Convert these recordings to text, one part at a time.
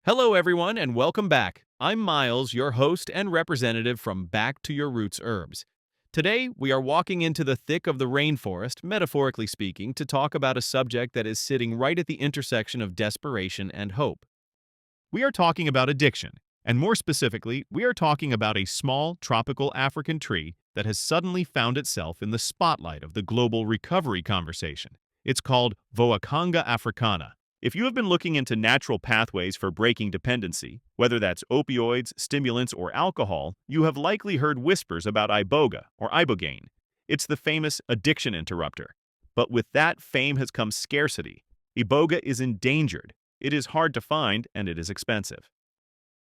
Hello, everyone, and welcome back. I'm Miles, your host and representative from Back to Your Roots Herbs. Today, we are walking into the thick of the rainforest, metaphorically speaking, to talk about a subject that is sitting right at the intersection of desperation and hope. We are talking about addiction, and more specifically, we are talking about a small tropical African tree that has suddenly found itself in the spotlight of the global recovery conversation. It's called Voacanga africana. If you have been looking into natural pathways for breaking dependency, whether that's opioids, stimulants, or alcohol, you have likely heard whispers about iboga or ibogaine. It's the famous addiction interrupter. But with that fame has come scarcity. Iboga is endangered, it is hard to find, and it is expensive.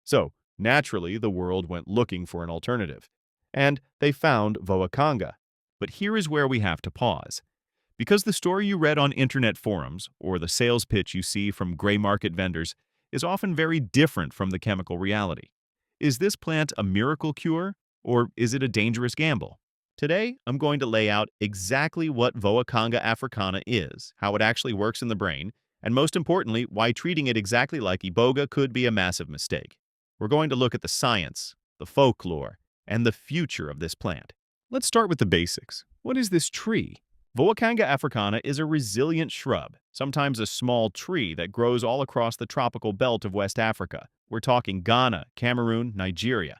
So, naturally, the world went looking for an alternative. And they found Voacanga. But here is where we have to pause. Because the story you read on internet forums, or the sales pitch you see from gray market vendors, is often very different from the chemical reality. Is this plant a miracle cure, or is it a dangerous gamble? Today, I'm going to lay out exactly what Voacanga africana is, how it actually works in the brain, and most importantly, why treating it exactly like Iboga could be a massive mistake. We're going to look at the science, the folklore, and the future of this plant. Let's start with the basics. What is this tree? Voacanga africana is a resilient shrub, sometimes a small tree that grows all across the tropical belt of West Africa. We're talking Ghana, Cameroon, Nigeria.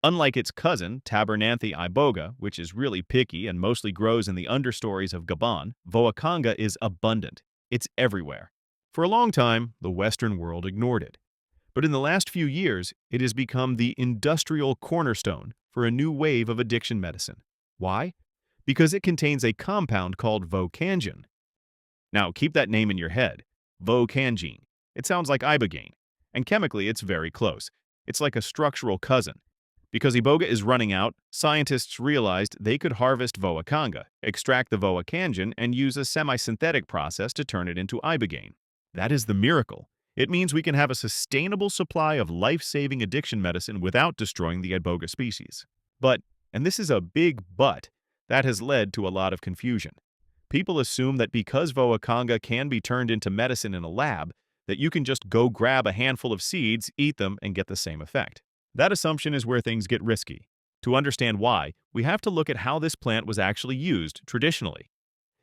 Unlike its cousin, Tabernanthe iboga, which is really picky and mostly grows in the understories of Gabon, Voacanga is abundant. It's everywhere. For a long time, the Western world ignored it. But in the last few years, it has become the industrial cornerstone for a new wave of addiction medicine. Why? Because it contains a compound called vocangin. Now, keep that name in your head, vocangine. It sounds like ibogaine, and chemically it's very close. It's like a structural cousin. Because iboga is running out, scientists realized they could harvest voacanga, extract the vocangin, and use a semi-synthetic process to turn it into ibogaine. That is the miracle. It means we can have a sustainable supply of life-saving addiction medicine without destroying the iboga species. But, and this is a big but, that has led to a lot of confusion. People assume that because Voacanga can be turned into medicine in a lab, that you can just go grab a handful of seeds, eat them, and get the same effect. That assumption is where things get risky. To understand why, we have to look at how this plant was actually used traditionally.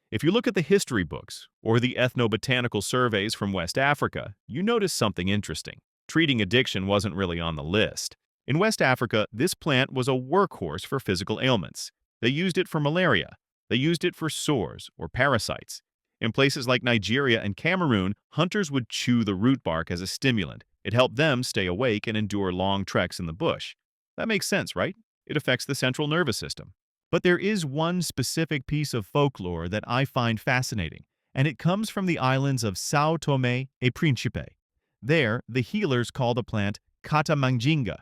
If you look at the history books or the ethnobotanical surveys from West Africa, you notice something interesting. Treating addiction wasn't really on the list. In West Africa, this plant was a workhorse for physical ailments. They used it for malaria. They used it for sores or parasites. In places like Nigeria and Cameroon, hunters would chew the root bark as a stimulant. It helped them stay awake and endure long treks in the bush. That makes sense, right? It affects the central nervous system. But there is one specific piece of folklore that I find fascinating, and it comes from the islands of São Tomé e Príncipe. There, the healers call the plant Katamanjinga.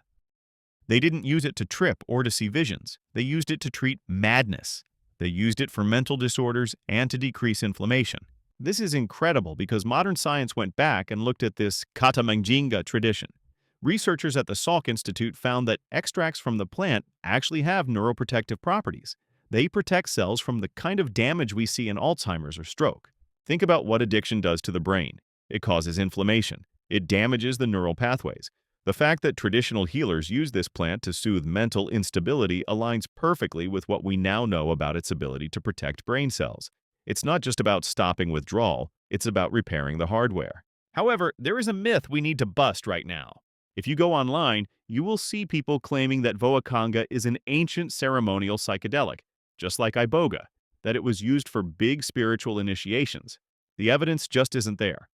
They didn't use it to trip or to see visions. They used it to treat madness. They used it for mental disorders and to decrease inflammation. This is incredible because modern science went back and looked at this Katamanjinga tradition. Researchers at the Salk Institute found that extracts from the plant actually have neuroprotective properties. They protect cells from the kind of damage we see in Alzheimer's or stroke. Think about what addiction does to the brain. It causes inflammation. It damages the neural pathways. The fact that traditional healers use this plant to soothe mental instability aligns perfectly with what we now know about its ability to protect brain cells. It's not just about stopping withdrawal, it's about repairing the hardware. However, there is a myth we need to bust right now. If you go online, you will see people claiming that Voacanga is an ancient ceremonial psychedelic, just like iboga, that it was used for big spiritual initiations. The evidence just isn't there.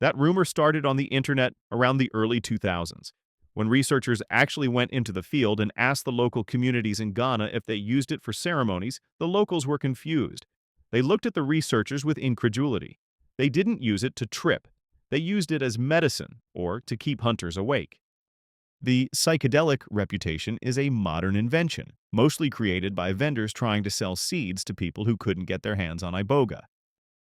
That rumor started on the internet around the early 2000s, when researchers actually went into the field and asked the local communities in Ghana if they used it for ceremonies. The locals were confused. They looked at the researchers with incredulity. They didn't use it to trip. They used it as medicine, or to keep hunters awake. The psychedelic reputation is a modern invention, mostly created by vendors trying to sell seeds to people who couldn't get their hands on iboga.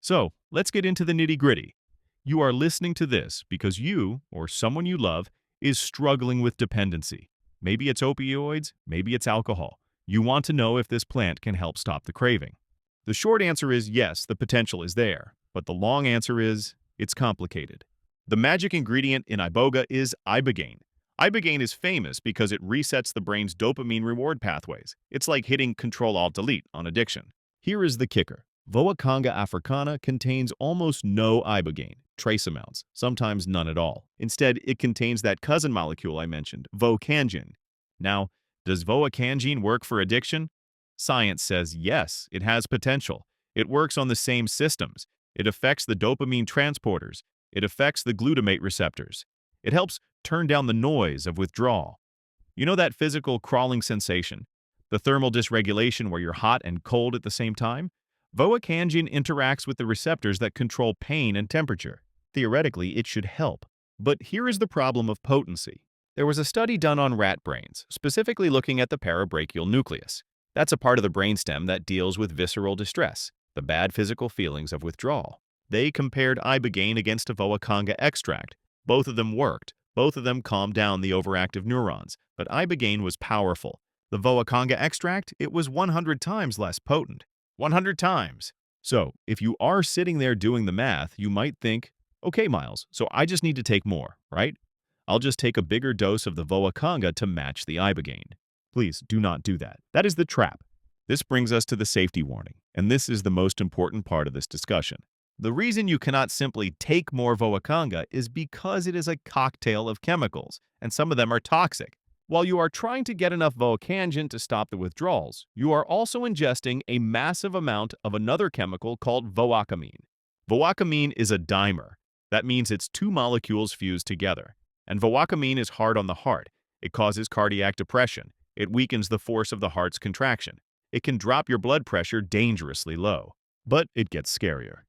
So, let's get into the nitty-gritty. You are listening to this because you, or someone you love, is struggling with dependency. Maybe it's opioids, maybe it's alcohol. You want to know if this plant can help stop the craving. The short answer is yes, the potential is there, but the long answer is it's complicated. The magic ingredient in iboga is ibogaine. Ibogaine is famous because it resets the brain's dopamine reward pathways. It's like hitting Control-Alt-Delete on addiction. Here is the kicker. Voacanga africana contains almost no ibogaine, trace amounts, sometimes none at all. Instead, it contains that cousin molecule I mentioned, vocangine. Now, does voacangine work for addiction? Science says yes, it has potential. It works on the same systems. It affects the dopamine transporters. It affects the glutamate receptors. It helps turn down the noise of withdrawal. You know that physical crawling sensation? The thermal dysregulation where you're hot and cold at the same time? Voacangine interacts with the receptors that control pain and temperature. Theoretically, it should help. But here is the problem of potency. There was a study done on rat brains, specifically looking at the parabrachial nucleus. That's a part of the brainstem that deals with visceral distress, the bad physical feelings of withdrawal. They compared ibogaine against a voacanga extract. Both of them worked. Both of them calmed down the overactive neurons, but ibogaine was powerful. The voacanga extract, it was 100 times less potent. 100 times. So, if you are sitting there doing the math, you might think, okay, Miles, so I just need to take more, right? I'll just take a bigger dose of the voacanga to match the ibogaine. Please do not do that. That is the trap. This brings us to the safety warning, and this is the most important part of this discussion. The reason you cannot simply take more voacanga is because it is a cocktail of chemicals, and some of them are toxic. While you are trying to get enough voacangine to stop the withdrawals, you are also ingesting a massive amount of another chemical called voacamine. Voacamine is a dimer. That means it's two molecules fused together. And voacamine is hard on the heart. It causes cardiac depression. It weakens the force of the heart's contraction. It can drop your blood pressure dangerously low. But it gets scarier.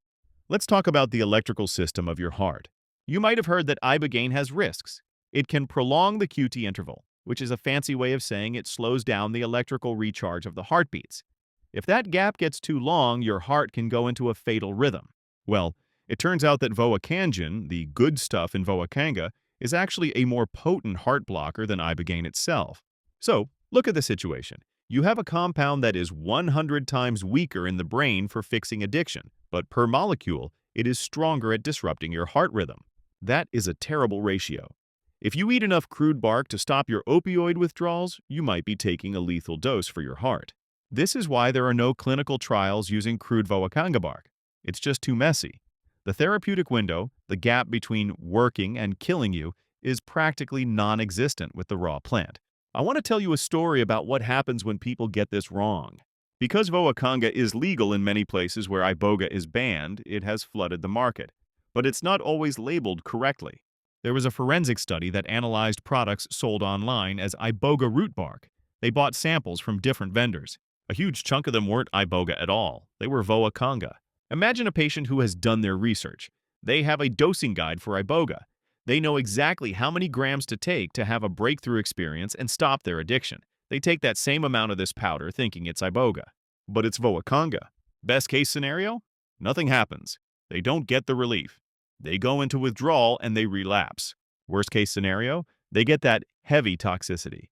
Let's talk about the electrical system of your heart. You might have heard that ibogaine has risks. It can prolong the QT interval, which is a fancy way of saying it slows down the electrical recharge of the heartbeats. If that gap gets too long, your heart can go into a fatal rhythm. Well, it turns out that voacangine, the good stuff in voacanga, is actually a more potent heart blocker than ibogaine itself. So, look at the situation. You have a compound that is 100 times weaker in the brain for fixing addiction, but per molecule, it is stronger at disrupting your heart rhythm. That is a terrible ratio. If you eat enough crude bark to stop your opioid withdrawals, you might be taking a lethal dose for your heart. This is why there are no clinical trials using crude voacanga bark. It's just too messy. The therapeutic window, the gap between working and killing you, is practically non-existent with the raw plant. I want to tell you a story about what happens when people get this wrong. Because voacanga is legal in many places where iboga is banned, it has flooded the market. But it's not always labeled correctly. There was a forensic study that analyzed products sold online as iboga root bark. They bought samples from different vendors. A huge chunk of them weren't iboga at all. They were voacanga. Imagine a patient who has done their research. They have a dosing guide for iboga. They know exactly how many grams to take to have a breakthrough experience and stop their addiction. They take that same amount of this powder thinking it's iboga. But it's voacanga. Best case scenario? Nothing happens. They don't get the relief. They go into withdrawal and they relapse. Worst case scenario? They get that heavy toxicity.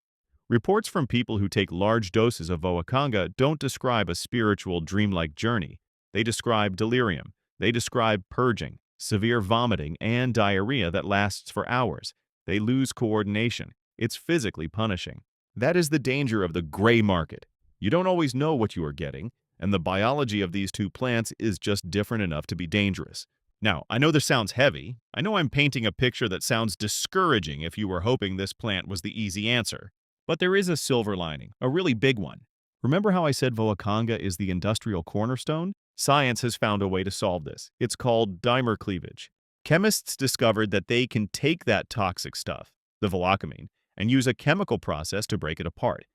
Reports from people who take large doses of voacanga don't describe a spiritual dreamlike journey. They describe delirium. They describe purging, severe vomiting, and diarrhea that lasts for hours. They lose coordination. It's physically punishing. That is the danger of the gray market. You don't always know what you are getting, and the biology of these two plants is just different enough to be dangerous. Now, I know this sounds heavy. I know I'm painting a picture that sounds discouraging if you were hoping this plant was the easy answer. But there is a silver lining, a really big one. Remember how I said voacanga is the industrial cornerstone? Science has found a way to solve this. It's called dimer cleavage. Chemists discovered that they can take that toxic stuff, the voacamine, and use a chemical process to break it apart.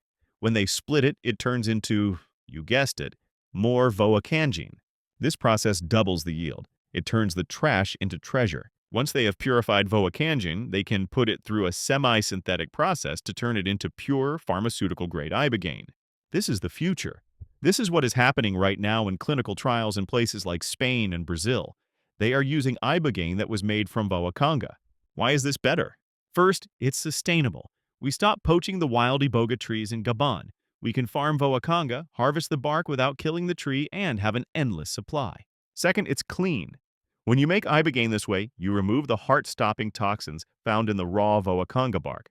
When they split it, it turns into, you guessed it, more voacangine. This process doubles the yield. It turns the trash into treasure. Once they have purified voacangine, they can put it through a semi-synthetic process to turn it into pure pharmaceutical-grade ibogaine. This is the future. This is what is happening right now in clinical trials in places like Spain and Brazil. They are using ibogaine that was made from voacanga. Why is this better? First, it's sustainable. We stop poaching the wild iboga trees in Gabon. We can farm voacanga, harvest the bark without killing the tree, and have an endless supply. Second, it's clean. When you make ibogaine this way, you remove the heart-stopping toxins found in the raw voacanga bark.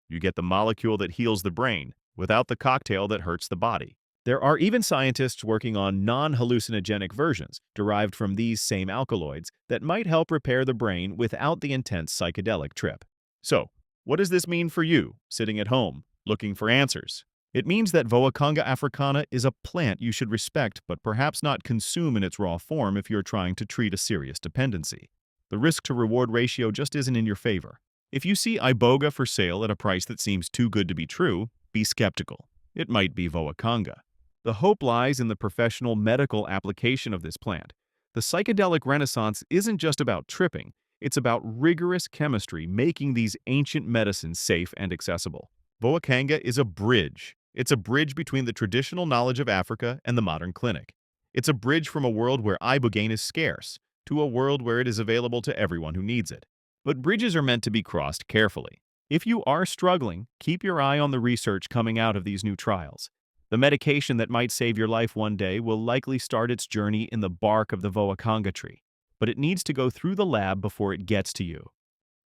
You get the molecule that heals the brain without the cocktail that hurts the body. There are even scientists working on non-hallucinogenic versions derived from these same alkaloids that might help repair the brain without the intense psychedelic trip. So, what does this mean for you, sitting at home, looking for answers? It means that Voacanga africana is a plant you should respect but perhaps not consume in its raw form if you're trying to treat a serious dependency. The risk-to-reward ratio just isn't in your favor. If you see iboga for sale at a price that seems too good to be true, be skeptical. It might be Voacanga. The hope lies in the professional medical application of this plant. The psychedelic renaissance isn't just about tripping, it's about rigorous chemistry making these ancient medicines safe and accessible. Voacanga is a bridge. It's a bridge between the traditional knowledge of Africa and the modern clinic. It's a bridge from a world where ibogaine is scarce to a world where it is available to everyone who needs it. But bridges are meant to be crossed carefully. If you are struggling, keep your eye on the research coming out of these new trials. The medication that might save your life one day will likely start its journey in the bark of the Voacanga tree, but it needs to go through the lab before it gets to you.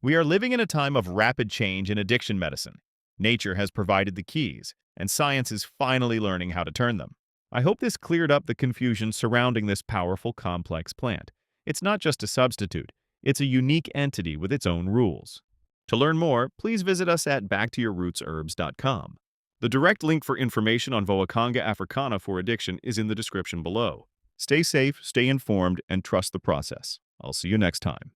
We are living in a time of rapid change in addiction medicine. Nature has provided the keys, and science is finally learning how to turn them. I hope this cleared up the confusion surrounding this powerful, complex plant. It's not just a substitute, it's a unique entity with its own rules. To learn more, please visit us at backtoyourrootsherbs.com. The direct link for information on Voacanga africana for addiction is in the description below. Stay safe, stay informed, and trust the process. I'll see you next time.